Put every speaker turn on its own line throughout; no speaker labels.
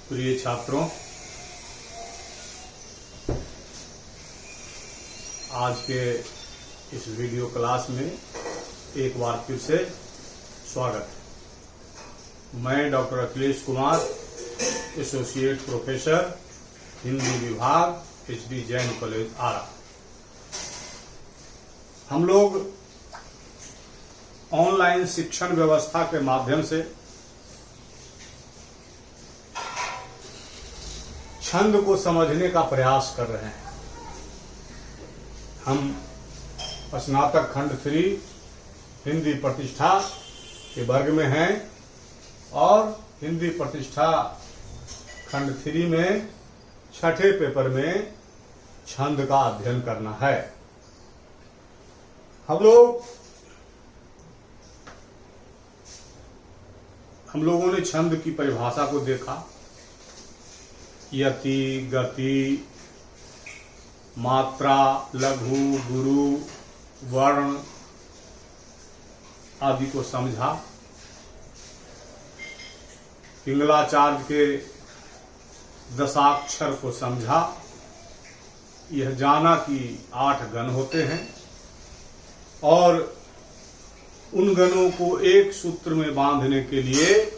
प्रिय छात्रों, आज के इस वीडियो क्लास में एक बार फिर से स्वागत है। मैं doctor Akhilesh Kumar, associate professor, Hindi विभाग, HD जैन कॉलेज आरा। हम लोग ऑनलाइन शिक्षण व्यवस्था के माध्यम से छंद को समझने का प्रयास कर रहे हैं। हम स्नातक खंड 3 हिंदी प्रतिष्ठा के वर्ग में हैं और हिंदी प्रतिष्ठा खंड 3 में छठे पेपर में छंद का अध्ययन करना है। हम लोगों ने छंद की परिभाषा को देखा। यति, गति, मात्रा, लघु, गुरु, वर्ण आदि को समझा। पिंगलाचार्य के दशाक्षर को समझा। यह जाना कि 8 गण होते हैं और उन गणों को एक सूत्र में बांधने के लिए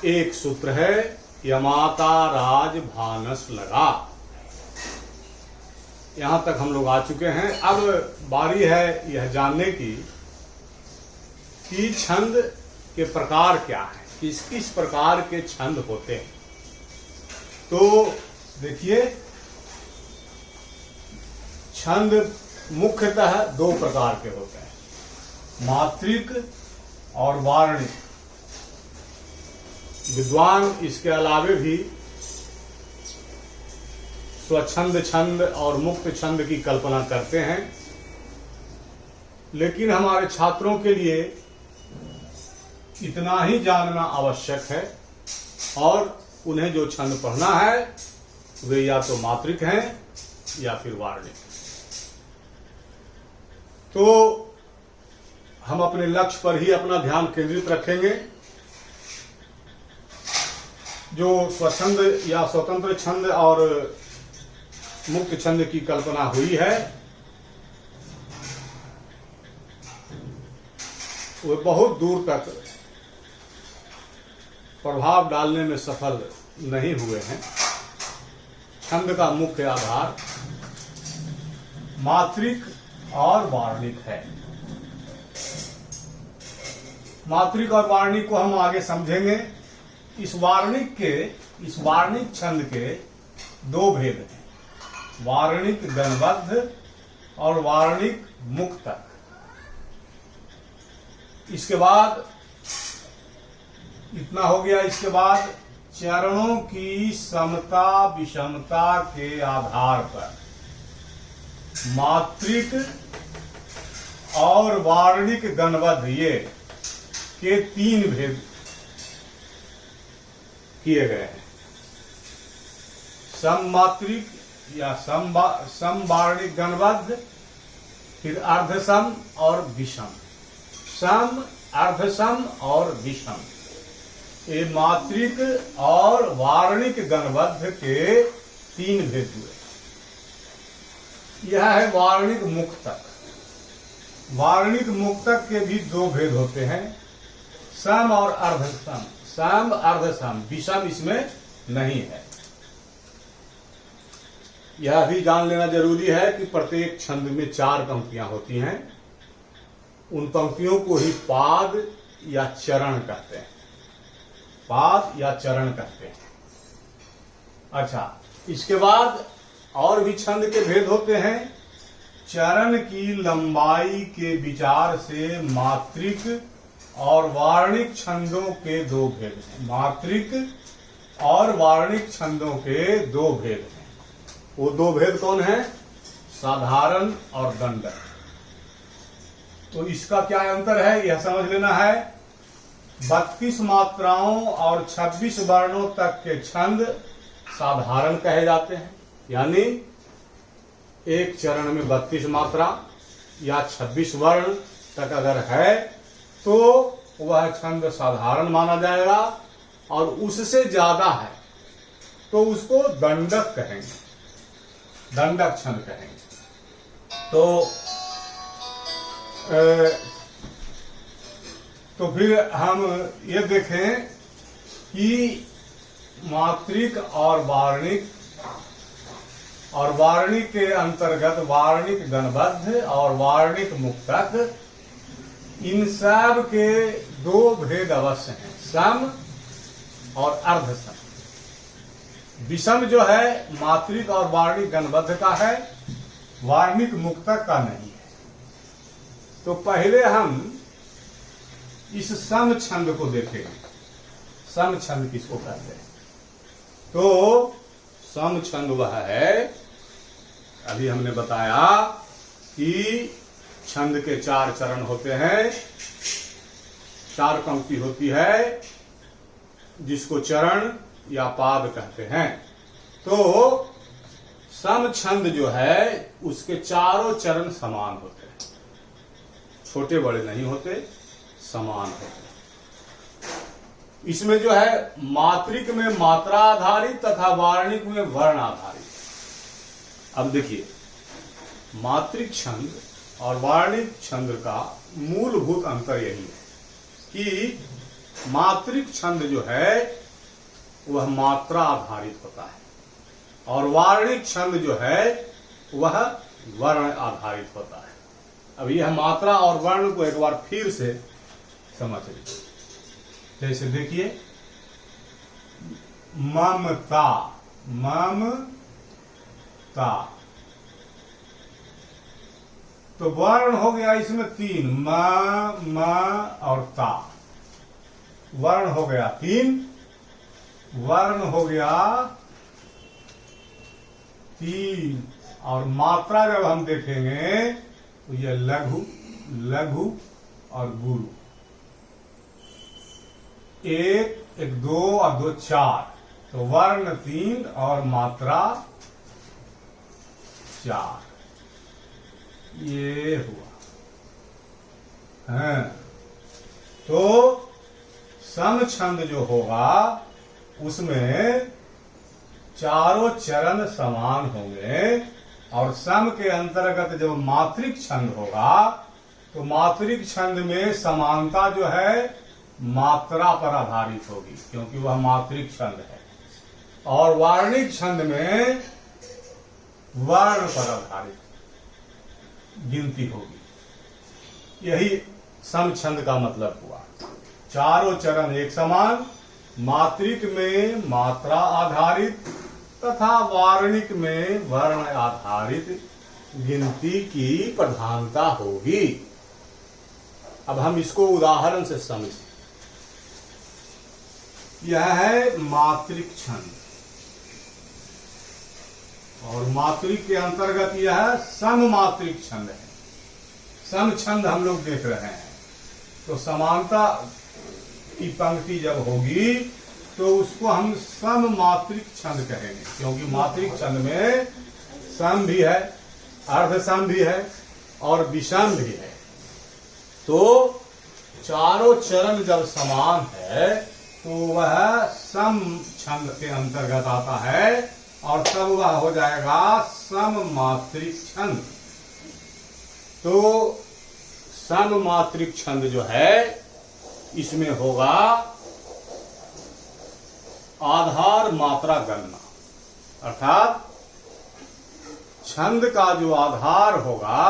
एक सूत्र है, यमाता राज भानस लगा। यहां तक हम लोग आ चुके हैं। अब बारी है यह जानने की कि छंद के प्रकार क्या है, किस किस प्रकार के छंद होते हैं। तो देखिए, छंद मुख्यतः 2 प्रकार के होते हैं, मात्रिक और वार्णिक। विद्वान इसके अलावे भी स्वच्छंद छंद और मुक्त छंद की कल्पना करते हैं, लेकिन हमारे छात्रों के लिए इतना ही जानना आवश्यक है और उन्हें जो छंद पढ़ना है वे या तो मात्रिक हैं या फिर वार्णिक। तो हम अपने लक्ष्य पर ही अपना ध्यान केंद्रित रखेंगे। जो स्वच्छंद या स्वतंत्र छंद और मुक्त छंद की कल्पना हुई है वे बहुत दूर तक प्रभाव डालने में सफल नहीं हुए हैं। छंद का मुख्य आधार मात्रिक और वार्णिक है। मात्रिक और वार्णिक को हम आगे समझेंगे। इस वार्णिक छंद के 2 भेद हैं, वार्णिक गणबद्ध और वार्णिक मुक्तक। इसके बाद इतना हो गया। इसके बाद चरणों की समता विषमता के आधार पर मात्रिक और वार्णिक गणबद्ध ये के 3 भेद किए गए हैं। सममात्रिक या समवार्णिक गणबद्ध, फिर अर्धसम और विषम। सम, अर्धसम और विषम, ये मात्रिक और वार्णिक गणबद्ध के 3 भेद हुए। यह है वार्णिक मुक्तक। वार्णिक मुक्तक के भी 2 भेद होते हैं, सम और अर्धसम। सम, अर्धसम, विषम इसमें नहीं है। यह भी जान लेना जरूरी है कि प्रत्येक छंद में 4 पंक्तियां होती हैं। उन पंक्तियों को ही पाद या चरण कहते हैं। पाद या चरण कहते हैं। अच्छा, इसके बाद और भी छंद के भेद होते हैं। चरण की लंबाई के विचार से मात्रिक और वार्णिक छंदों के 2 भेद हैं। मात्रिक और वार्णिक छंदों के 2 भेद हैं। वो 2 भेद कौन है? साधारण और दंडक। तो इसका क्या अंतर है यह समझ लेना है। 32 मात्राओं और 26 वर्णों तक के छंद साधारण कहे जाते हैं, यानी एक चरण में 32 मात्रा या 26 वर्ण तक अगर है तो वह छंद साधारण माना जाएगा। और उससे ज्यादा है तो उसको दंडक कहेंगे, दंडक छंद कहेंगे। तो फिर हम ये देखें कि मात्रिक और वार्णिक के अंतर्गत वार्णिक गणबद्ध और वार्णिक मुक्तक, इन सब के दो भेद अवश्य हैं, सम और अर्ध सम। विषम जो है मात्रिक और वार्णिक गणबद्ध का है, वार्णिक मुक्तक का नहीं है। तो पहले हम इस सम छंद को देखेंगे। सम छंद किसको कहते हैं? तो सम छंद वह है, अभी हमने बताया कि छंद के 4 चरण होते हैं, 4 पंक्ति होती है, जिसको चरण या पाद कहते हैं। तो सम छंद जो है उसके चारों चरण समान होते हैं, छोटे बड़े नहीं होते, समान होते हैं। इसमें जो है मात्रिक में मात्रा आधारित तथा वार्णिक में वर्ण आधारित। अब देखिए, मात्रिक छंद और वार्णिक छंद का मूलभूत अंतर यही है कि मात्रिक छंद जो है वह मात्रा आधारित होता है और वार्णिक छंद जो है वह वर्ण आधारित होता है। अब यह मात्रा और वर्ण को एक बार फिर से समझ लीजिए। जैसे देखिए, ममता, ममता, तो वर्ण हो गया इसमें 3, म और ता। वर्ण हो गया 3, वर्ण हो गया 3, और मात्रा जब हम देखेंगे तो ये लघु, लघु और गुरु। 1, 2 और 2 4, तो वर्ण 3 और मात्रा 4, ये हुआ है। तो सम छंद जो होगा उसमें चारों चरण समान होंगे, और सम के अंतर्गत जब मात्रिक छंद होगा तो मात्रिक छंद में समानता जो है मात्रा पर आधारित होगी, क्योंकि वह मात्रिक छंद है, और वार्णिक छंद में वर्ण पर आधारित गिनती होगी। यही सम छंद का मतलब हुआ। चारों चरण एक समान, मात्रिक में मात्रा आधारित तथा वार्णिक में वर्ण आधारित गिनती की प्रधानता होगी। अब हम इसको उदाहरण से समझें। यह है मात्रिक छंद, और मात्रिक के अंतर्गत यह सममात्रिक छंद है। सम छंद हम लोग देख रहे हैं, तो समानता की पंक्ति जब होगी तो उसको हम सममात्रिक छंद कहेंगे, क्योंकि मात्रिक छंद में सम भी है, अर्ध सम भी है और विषम भी है। तो चारों चरण जब समान है तो वह सम छंद के अंतर्गत आता है, और तब वह हो जाएगा सममात्रिक छंद। तो सममात्रिक छंद जो है इसमें होगा आधार मात्रा गणना, अर्थात छंद का जो आधार होगा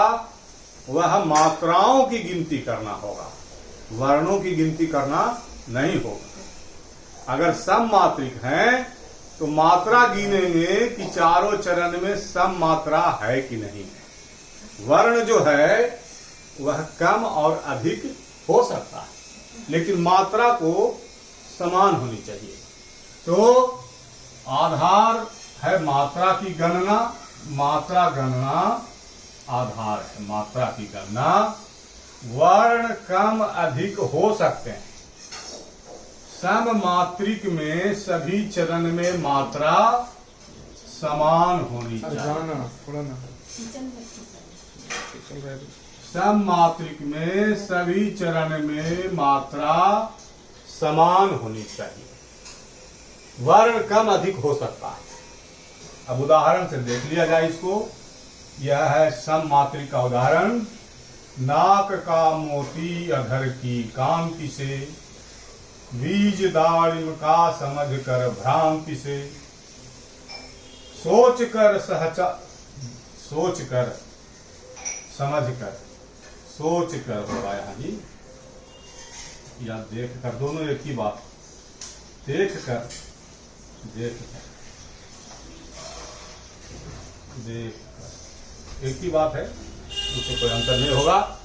वह मात्राओं की गिनती करना होगा, वर्णों की गिनती करना नहीं होगा। अगर सम मात्रिक है तो मात्रा गिनेंगे कि चारों चरण में सम मात्रा है कि नहीं है। वर्ण जो है वह कम और अधिक हो सकता है, लेकिन मात्रा को समान होनी चाहिए। तो आधार है मात्रा की गणना, मात्रा गणना आधार है मात्रा की गणना। वर्ण कम अधिक हो सकते हैं। सममात्रिक में सभी चरण में मात्रा समान होनी चाहिए। सममात्रिक में सभी चरण में मात्रा समान होनी चाहिए। वर्ण कम अधिक हो सकता है। अब उदाहरण से देख लिया जाए इसको। यह है सममात्रिक का उदाहरण। नाक का मोती अधर की कांति से, बीज दारिम का समझ कर भ्रांति से, सोच कर समझ कर, सोच कर होगा यहाँ जी, या देख कर, दोनों एक ही बात। देख कर, देख कर, देख कर, एक ही बात है, उससे कोई अंतर नहीं होगा।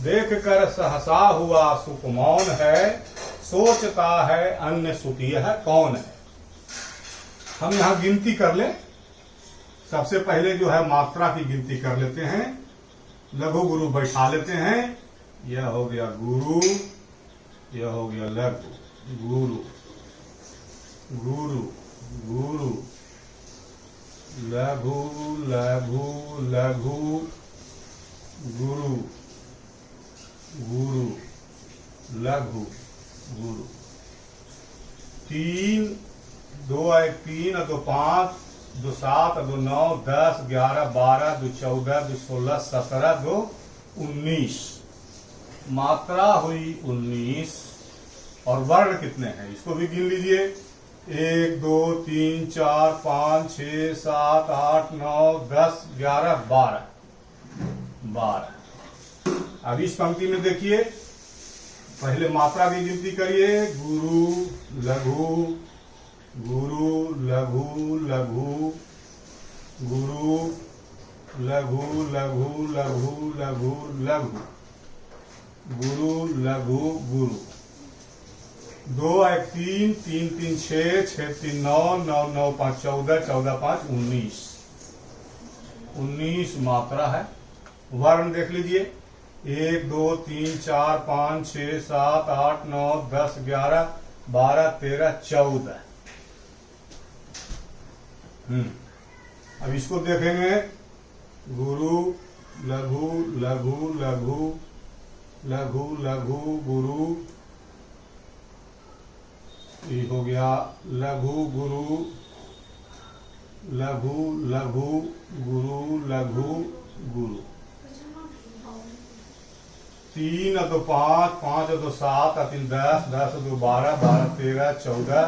देख कर सहसा हुआ सुख मौन है, सोचता है अन्य सुख यह कौन है। हम यहां गिनती कर लें। सबसे पहले जो है मात्रा की गिनती कर लेते हैं। लघु गुरु बैठा लेते हैं। यह हो गया गुरु, यह हो गया लघु गुरु, गुरु गुरु, लघु लघु लघु, गुरु गुरु, लघु गुरु। 3, 2 1 3, 2 5, 2 7, 2 9, 10 11 12, 2 14, 2 16, 17, 2 19। मात्रा हुई 19। और वर्ण कितने हैं इसको भी गिन लीजिए। 1 2 3 4 5 6 7 8 9 10 11 12। अब इस पंक्ति में देखिए, पहले मात्रा की गिनती करिए। गुरु लघु, गुरु लघु लघु, गुरु लघु लघु लघु लघु लघु, गुरु लघु गुरु। 2 1 3 3 3 6 6 3 9 9 9 5 14 14 5 19। 19 मात्रा है। वर्ण देख लीजिए। 1 2 3 4 5 6 7 8 9 10 11 12 13 14। अब इसको देखेंगे। गुरु लघु लघु लघु, लघु लघु गुरु, ये हो गया लघु गुरु, लघु लघु गुरु, लघु गुरु। 3 2 5 5 2 7 3 10 10 2 12 12 13 14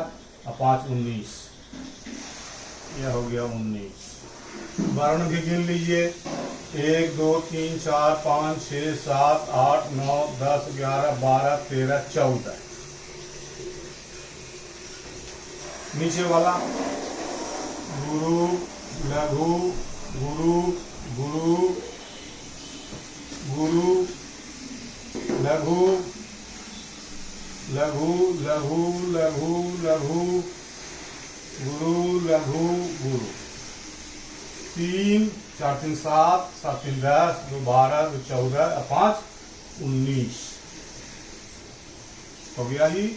और 5 19। यह हो गया 19। वर्ण भी गिन लीजिए। 1 2 3 4 5 6 7 8 9 10 11 12 13 14। नीचे वाला गुरु लघु गुरु, गुरु गुरु, लघु लघु लघु लघु लघु, गुरु लघु गुरु। 3 4 3 7 7 3 10 2 12 2 14 और 5 19 हो गया जी।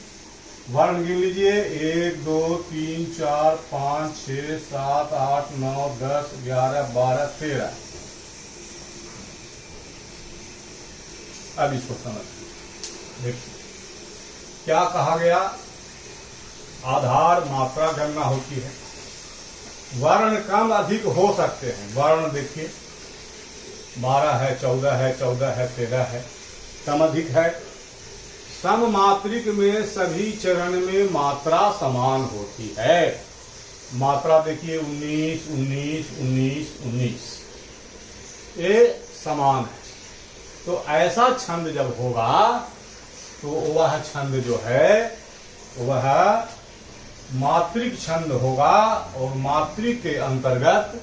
वर्ण गिन लीजिए। 1 2 3 4 5 6 7 8 9 10 11 12 13। अब इसको समझिए। देखिए क्या कहा गया। आधार मात्रा गणना होती है। वर्ण कम अधिक हो सकते हैं। वर्ण देखिए 12 है, 14 है, 14 है, 13 है, कम अधिक है। सममात्रिक में सभी चरण में मात्रा समान होती है। मात्रा देखिए 19 19 19 19, ये समान है। तो ऐसा छंद जब होगा तो वह छंद जो है वह मात्रिक छंद होगा और मात्रिक के अंतर्गत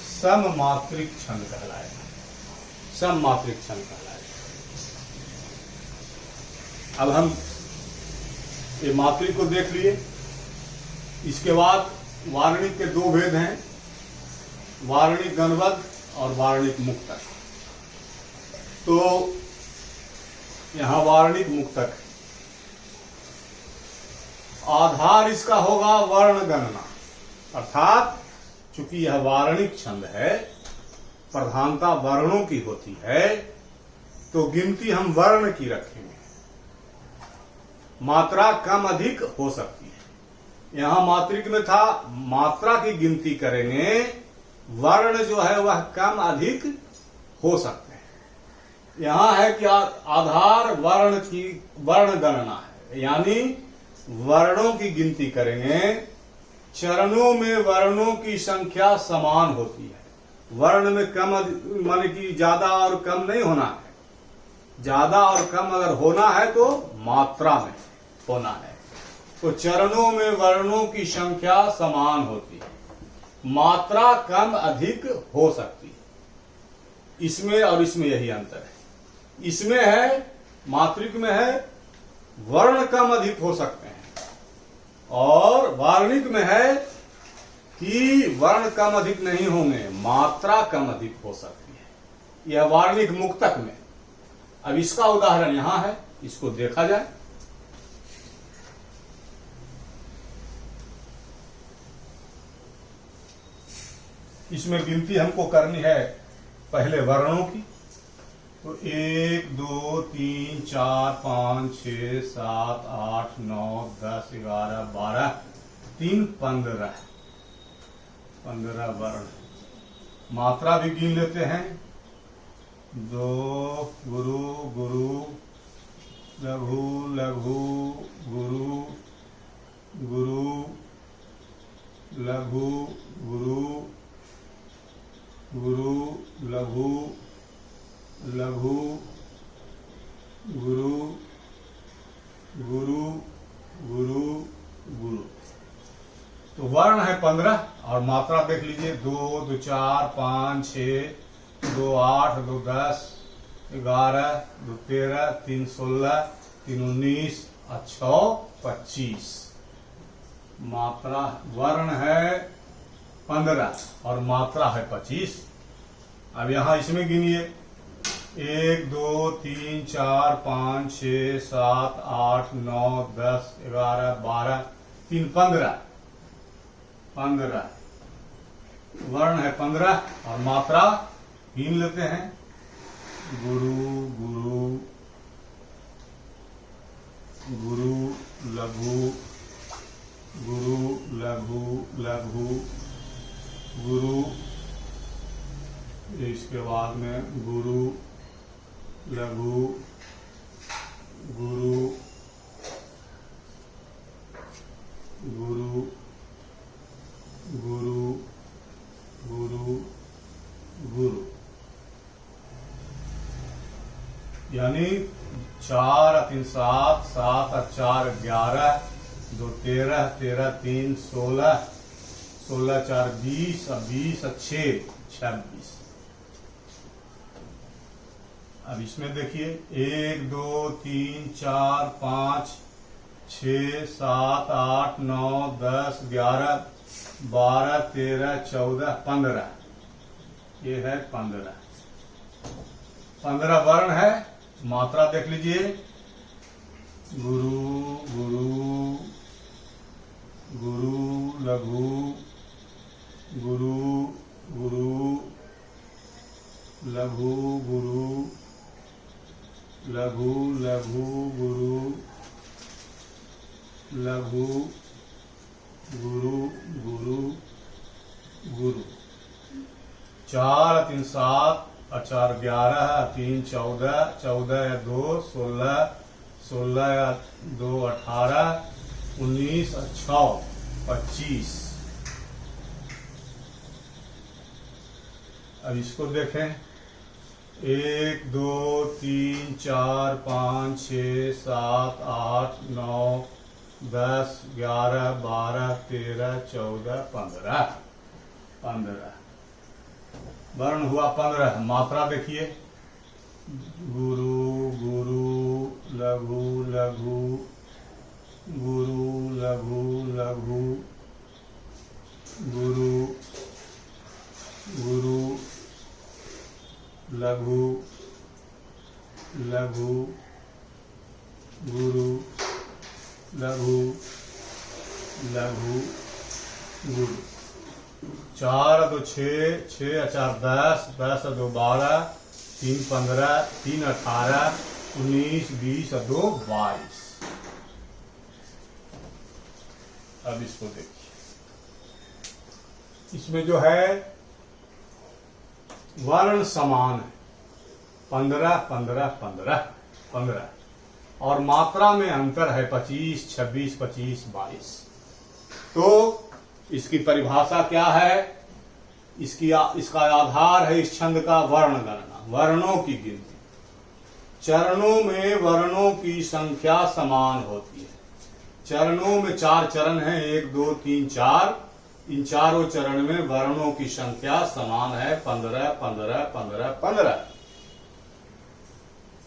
सममात्रिक छंद कहलाएगा। सममात्रिक छंद कहलाएगा। अब हम ये मात्रिक को देख लिए। इसके बाद वार्णिक के 2 भेद हैं, वार्णिक गणबद्ध और वार्णिक मुक्तक। तो यहां वार्णिक मुक्तक आधार इसका होगा वर्ण गणना, अर्थात चूंकि यह वार्णिक छंद है, प्रधानता वर्णों की होती है, तो गिनती हम वर्ण की रखेंगे। मात्रा कम अधिक हो सकती है। यहां मात्रिक में था, मात्रा की गिनती करेंगे, वर्ण जो है वह कम अधिक हो सकते हैं। यहां है कि आधार वर्ण की वर्ण गणना है, यानी वर्णों की गिनती करेंगे। चरणों में वर्णों की संख्या समान होती है। वर्ण में कम माने कि ज्यादा और कम नहीं होना है। ज्यादा और कम अगर होना है तो मात्रा में होना है। तो चरणों में वर्णों की संख्या समान होती है, मात्रा कम अधिक हो सकती है। इसमें और इसमें यही अंतर है। इसमें है, मात्रिक में है, वर्ण कम अधिक हो सकते हैं, और वार्णिक में है कि वर्ण कम अधिक नहीं होंगे, मात्रा कम अधिक हो सकती है। यह वार्णिक मुक्तक में। अब इसका उदाहरण यहां है, इसको देखा जाए। इसमें गिनती हमको करनी है पहले वर्णों की। तो 1 2 3 4 5 6 7 8 9 10 11 12 3 15 वर्ण। मात्रा भी गिन लेते हैं। 2 गुरु गुरु, लघु लघु, गुरु गुरु, लघु गुरु, गुरु लघु, लघु गुरु, गुरु गुरु गुरु। तो वर्ण है 15 और मात्रा देख लीजिए। 2 2 4 5 6 2 8 2 10 11 2 13 3 16 3 19 और 6 25। मात्रा वर्ण है 15 और मात्रा है 25। अब यहां इसमें गिनिए। 1 2 3 4 5 6 7 8 9 10 11 12 3 15 वर्ण है 15 और मात्रा गिन लेते हैं। गुरु गुरु, गुरु लघु, गुरु लघु लघु, गुरु, इसके बाद में गुरु लघु, गुरु गुरु, गुरु गुरु गुरु, यानी 4 3 7 7 4 11 2 13 13 3 16 16 4 20 20 6 26। अब इसमें देखिए 1 2 3 4 5 6 7 8 9 10 11 12 13 14 15। ये है 15 वर्ण है। मात्रा देख लीजिए। गुरु गुरु, गुरु लघु, गुरु गुरु, लघु गुरु, लघु लघु गुरु, लघु गुरु गुरु गुरु। 4 3 7 और 4 11 3 14 14 2 16 16 2 18 19 6 25। अब इसको देखें। 1 2 3 4 5 6 7 8 9 10 11 12 13 14 15 वर्ण हुआ 15। मात्रा देखिए। गुरु गुरु, लघु लघु, गुरु लघु लघु, गुरु गुरु, लघु लघु, गुरु लघु लघु, गुरु। 4 2 6 6 4 10 10 2 12 3 15 3 18 19 20 2 22। अब इसको देखिए, इसमें जो है वर्ण समान है, 15 15 15 15, और मात्रा में अंतर है 25 26 25 22। तो इसकी परिभाषा क्या है? इसका आधार है इस छंद का वर्ण गणना, वर्णों की गिनती। चरणों में वर्णों की संख्या समान होती है। चरणों में 4 चरण हैं, 1 2 3 4। इन चारों चरण में वर्णों की संख्या समान है, 15 15 15 15।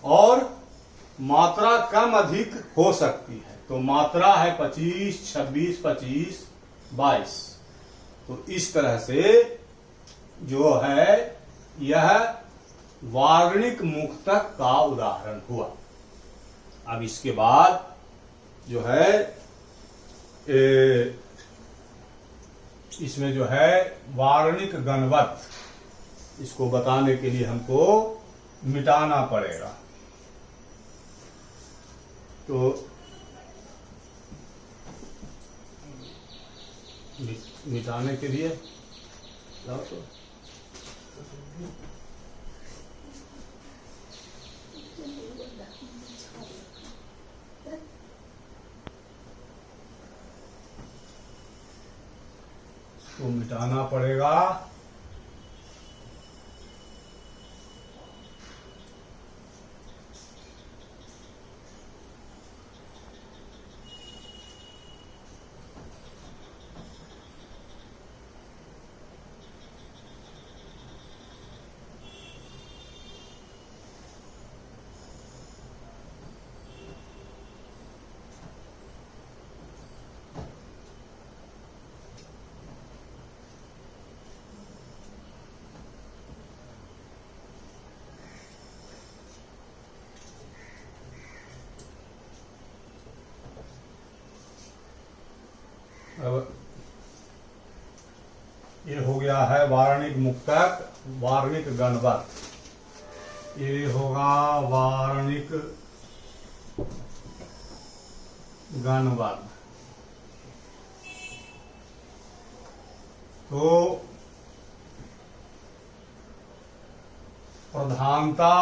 और मात्रा कम अधिक हो सकती है, तो मात्रा है 25 26 25 22। तो इस तरह से जो है यह वार्णिक मुक्तक का उदाहरण हुआ। अब इसके बाद जो है इसमें जो है वार्णिक गणवत, इसको बताने के लिए हमको मिटाना पड़ेगा। तो मिटाने के लिए तो मिटाना पड़ेगा। अब ये हो गया है वार्णिक मुक्तक, वार्णिक गणवत। ये होगा वार्णिक गणवत। तो प्रधानता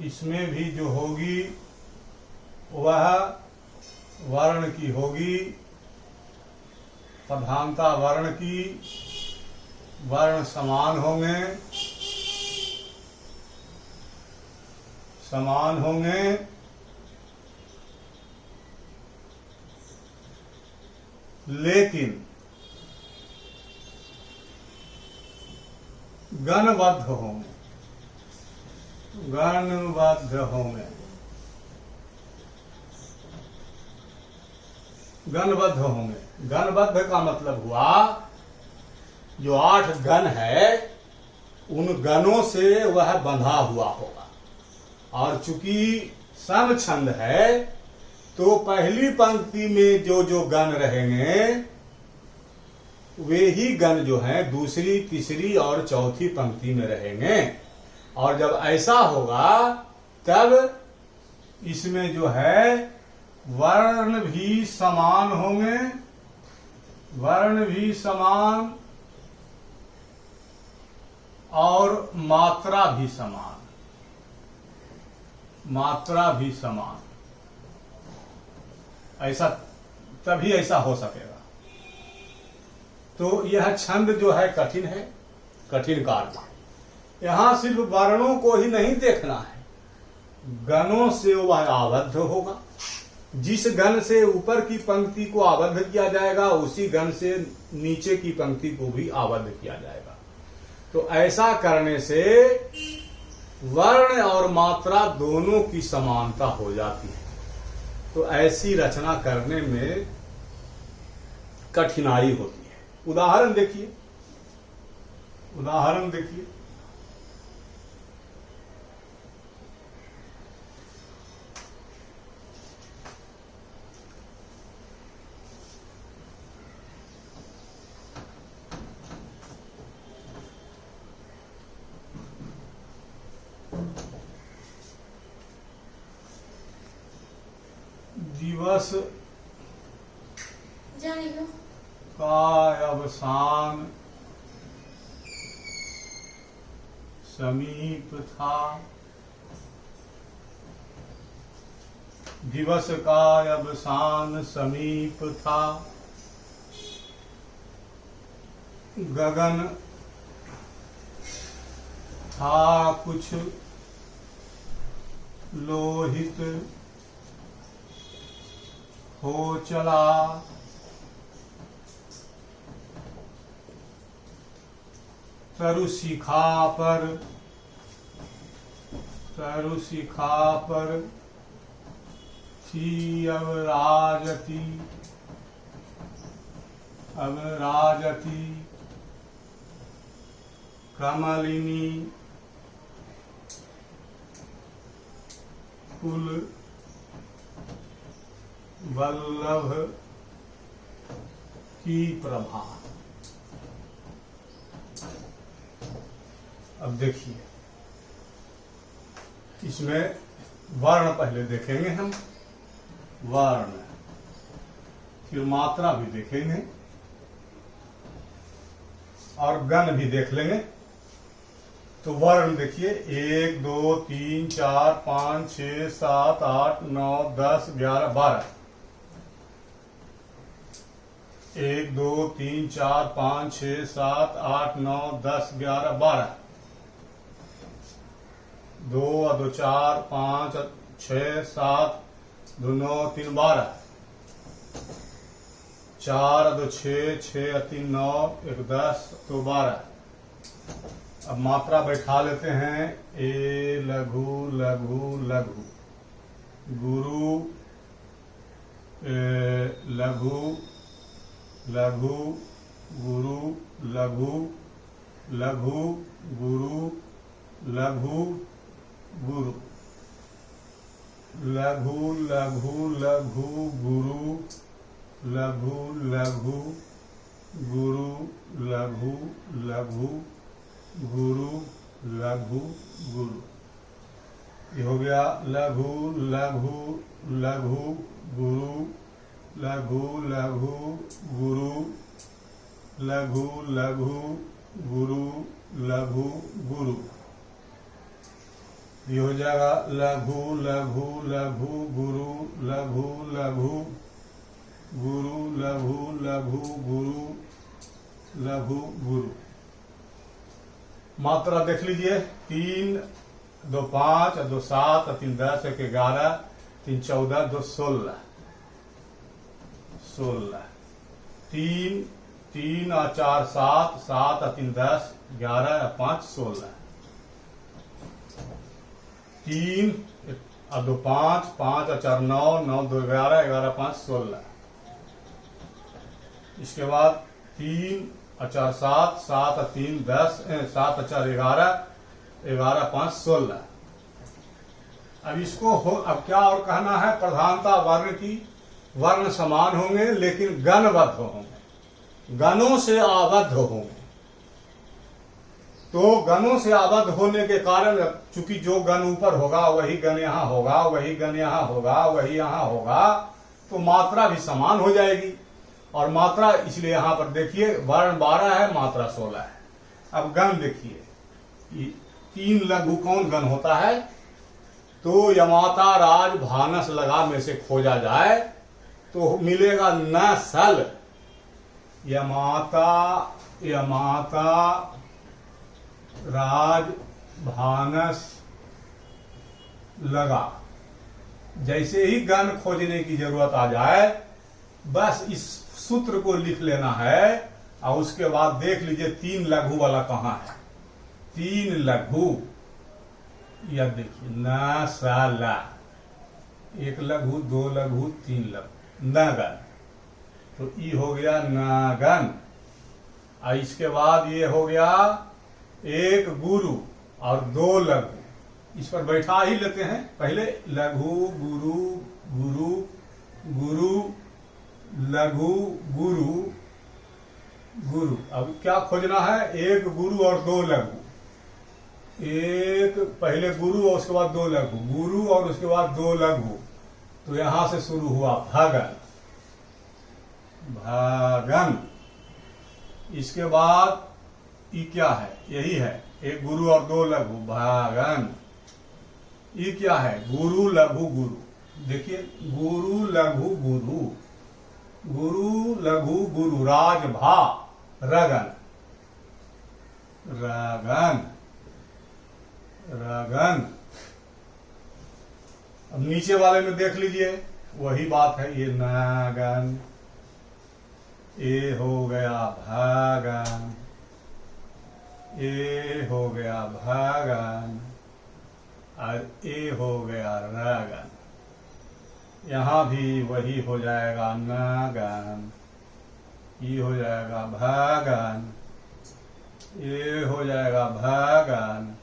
इसमें भी जो होगी वह वर्ण की होगी। प्रधानता वर्ण की, वर्ण समान होंगे, समान होंगे, लेकिन गणबद्ध होंगे, गणबद्ध होंगे, गणबद्ध होंगे। गणबद्ध का मतलब हुआ जो 8 गण है उन गणों से वह बंधा हुआ होगा। और चूंकि सम छंद है तो पहली पंक्ति में जो जो गण रहेंगे वे ही गण जो हैं दूसरी तीसरी और चौथी पंक्ति में रहेंगे। और जब ऐसा होगा तब इसमें जो है वर्ण भी समान होंगे, वर्ण भी समान और मात्रा भी समान, मात्रा भी समान। ऐसा तभी ऐसा हो सकेगा। तो यह छंद जो है कठिन है, कठिन कार्य। यहां सिर्फ वर्णों को ही नहीं देखना है, गणों से वह आबद्ध होगा। जिस गण से ऊपर की पंक्ति को आबद्ध किया जाएगा उसी गण से नीचे की पंक्ति को भी आबद्ध किया जाएगा। तो ऐसा करने से वर्ण और मात्रा दोनों की समानता हो जाती है। तो ऐसी रचना करने में कठिनाई होती है। उदाहरण देखिए, उदाहरण देखिए। दिवस काय अवसान समीप था, दिवस का अवसान समीप था, गगन था कुछ लोहित हो चला, तरु शिखा पर थी अब राजती कमलिनी कुल वल्लभ की प्रभा। अब देखिए, इसमें वर्ण पहले देखेंगे हम, वर्ण, फिर मात्रा भी देखेंगे और गण भी देख लेंगे। तो वर्ण देखिए, 1 2 3 4 5 6 7 8 9 10 11 12। 1 2 3 4 5 6 7 8 9 10 11 12। 2 2 4 5 6 7 2 9 3 12। 4 2 6 6 3 9 1 10 तो 12। अब मात्रा बैठा लेते हैं। ए लघु लघु लघु, गुरु लघु लघु गुरु लघु लघु गुरु लघु गुरु लघु लघु लघु गुरु लघु लघु गुरु लघु लघु गुरु लघु गुरु। ये हो गया लघु लघु लघु गुरु लघु लघु गुरु लघु लघु गुरु लघु गुरु। ये हो जाएगा लघु लघु लघु गुरु लघु लघु गुरु लघु लघु गुरु लघु गुरु। मात्रा देख लीजिए, 3 2 5 2 7 3 10 1 11 3 14 2 16 16। 3 3 और 4 7 7 और 3 10 11 और 5 16। 3 और 2 5 5 और 4 9 9 2 11 11 5 16। इसके बाद 3 और 4 7 7 और 3 10 7 और 4 11 11 5 16। अब इसको अब क्या और कहना है, प्रधानता वर्ण की, वर्ण समान होंगे लेकिन गणबद्ध होंगे, गणों से आबद्ध होंगे। तो गणों से आबद्ध होने के कारण चूंकि जो गण ऊपर होगा वही गण यहाँ होगा, वही गण यहाँ होगा, वही यहाँ होगा, तो मात्रा भी समान हो जाएगी। और मात्रा इसलिए यहां पर देखिए, वर्ण 12 है, मात्रा 16 है। अब गण देखिए, 3 लघु कौन गण होता है, तो यमाता राज भानस लगा में से खोजा जाए तो मिलेगा न सल। यमाता यमाता राज भानस लगा, जैसे ही गण खोजने की जरूरत आ जाए बस इस सूत्र को लिख लेना है और उसके बाद देख लीजिए 3 लघु वाला कहां है। 3 लघु, यह देखिए न सा, 1 लघु 2 लघु 3 लघु, नगन, तो ई हो गया नगन। और इसके बाद ये हो गया 1 गुरु और 2 लघु। इस पर बैठा ही लेते हैं, पहले लघु गुरु गुरु गुरु लघु गुरु गुरु। अब क्या खोजना है, 1 गुरु और 2 लघु। 1 पहले गुरु और उसके बाद 2 लघु, गुरु और उसके बाद 2 लघु, तो यहां से शुरू हुआ भगन। भागन। इसके बाद ई क्या है, यही है, एक गुरु और दो लघु, भागन। ये क्या है, गुरु लघु गुरु। देखिए गुरु लघु गुरु, गुरु लघु गुरु, राजभा रगन, रगन रगन। अब नीचे वाले में देख लीजिए वही बात है, ये नागन, ये हो गया भागन, ये हो गया भागन और ये हो गया रगन। यहां भी वही हो जाएगा नागन, ये हो जाएगा भागन, ये हो जाएगा भागन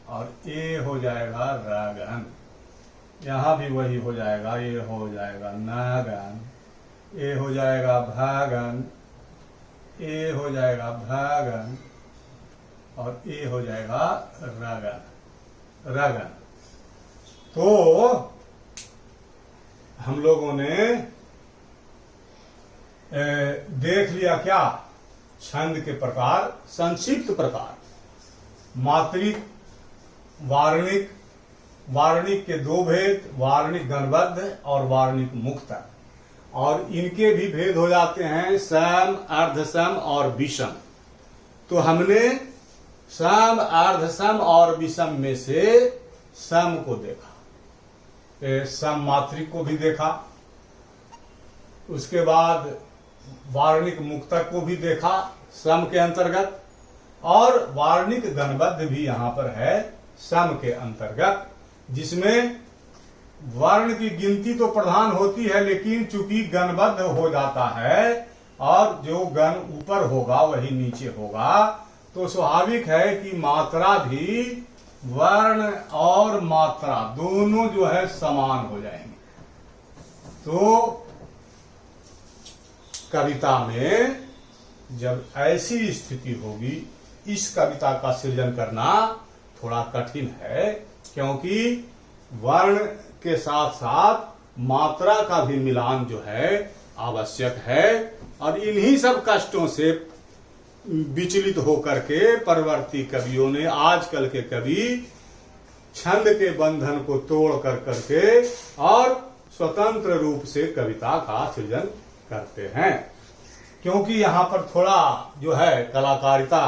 और ये हो जाएगा रागन। यहां भी वही हो जाएगा, ये हो जाएगा नागन, ये हो जाएगा भागन, ये हो जाएगा भागन और ये हो जाएगा रागन, रागन। तो हम लोगों ने देख लिया क्या, छंद के प्रकार, संक्षिप्त प्रकार, मात्रिक, वार्णिक, वार्णिक के दो भेद, वार्णिक गणबद्ध और वार्णिक मुक्तक। और इनके भी भेद हो जाते हैं सम, अर्धसम और विषम। तो हमने सम, अर्धसम और विषम में से सम को देखा, सम मात्रिक को भी देखा, उसके बाद वार्णिक मुक्तक को भी देखा सम के अंतर्गत, और वार्णिक गणबद्ध भी यहां पर है सम के अंतर्गत, जिसमें वर्ण की गिनती तो प्रधान होती है लेकिन चूंकि गणबद्ध हो जाता है और जो गण ऊपर होगा वही नीचे होगा, तो स्वाभाविक है कि मात्रा भी, वर्ण और मात्रा दोनों जो है समान हो जाएंगे। तो कविता में जब ऐसी स्थिति होगी, इस कविता का सृजन करना थोड़ा कठिन है, क्योंकि वर्ण के साथ साथ मात्रा का भी मिलान जो है आवश्यक है। और इन्हीं सब कष्टों से विचलित होकर के परवर्ती कवियों ने, आजकल के कवि, छंद के बंधन को तोड़ कर करके और स्वतंत्र रूप से कविता का सृजन करते हैं, क्योंकि यहां पर थोड़ा जो है कलाकारिता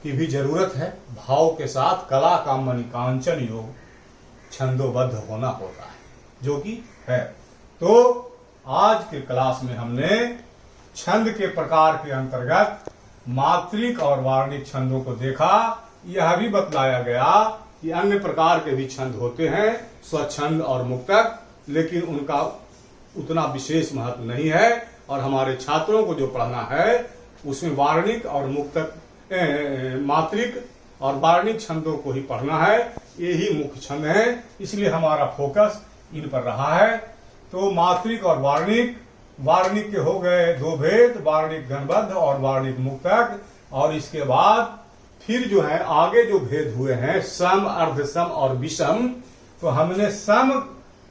की भी जरूरत है। भाव के साथ कला का मणिकांचन योग छंदोबद्ध होना होता है, जो कि है। तो आज के क्लास में हमने छंद के प्रकार के अंतर्गत मात्रिक और वार्णिक छंदों को देखा। यह भी बतलाया गया कि अन्य प्रकार के भी छंद होते हैं, स्वच्छंद और मुक्तक, लेकिन उनका उतना विशेष महत्व नहीं है। और हमारे छात्रों को जो पढ़ना है उसमें वार्णिक और मुक्तक, मात्रिक और वार्णिक छंदों को ही पढ़ना है, यही मुख्य छंद है, इसलिए हमारा फोकस इन पर रहा है। तो मात्रिक और वार्णिक, वार्णिक के हो गए दो भेद, वार्णिक गणबद्ध और वार्णिक मुक्तक। और इसके बाद फिर जो है आगे जो भेद हुए हैं सम, अर्धसम और विषम, तो हमने सम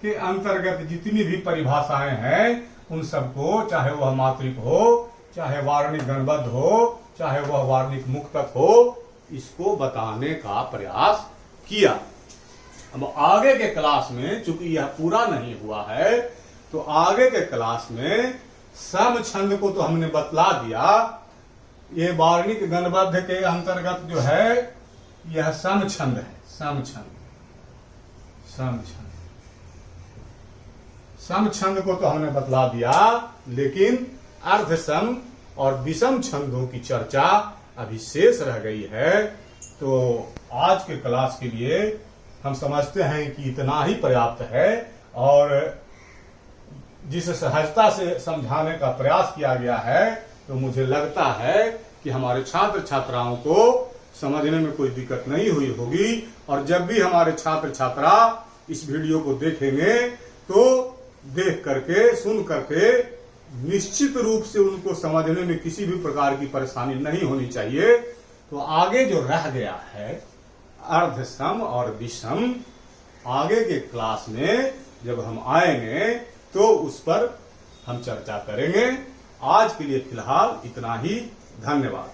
के अंतर्गत जितनी भी परिभाषाएं हैं उन सबको, चाहे वह मात्रिक हो, चाहे वार्णिक गणबद्ध हो, चाहे वह वार्णिक मुक्तक हो, इसको बताने का प्रयास किया। अब आगे के क्लास में, चूंकि यह पूरा नहीं हुआ है, तो आगे के क्लास में सम छंद को तो हमने बतला दिया। ये वार्णिक गणबद्ध के अंतर्गत जो है यह सम छंद है, सम छंद, सम छंद, सम छंद को तो हमने बतला दिया, लेकिन अर्धसम और विषम छंदों की चर्चा अभी शेष रह गई है। तो आज के क्लास के लिए हम समझते हैं कि इतना ही पर्याप्त है, और जिस सहजता से समझाने का प्रयास किया गया है, तो मुझे लगता है कि हमारे छात्र छात्राओं को समझने में कोई दिक्कत नहीं हुई होगी। और जब भी हमारे छात्र छात्रा इस वीडियो को देखेंगे तो देख करके, सुन करके निश्चित रूप से उनको समझने में किसी भी प्रकार की परेशानी नहीं होनी चाहिए। तो आगे जो रह गया है अर्धसम और विषम, आगे के क्लास में जब हम आएंगे तो उस पर हम चर्चा करेंगे। आज के लिए फिलहाल इतना ही। धन्यवाद।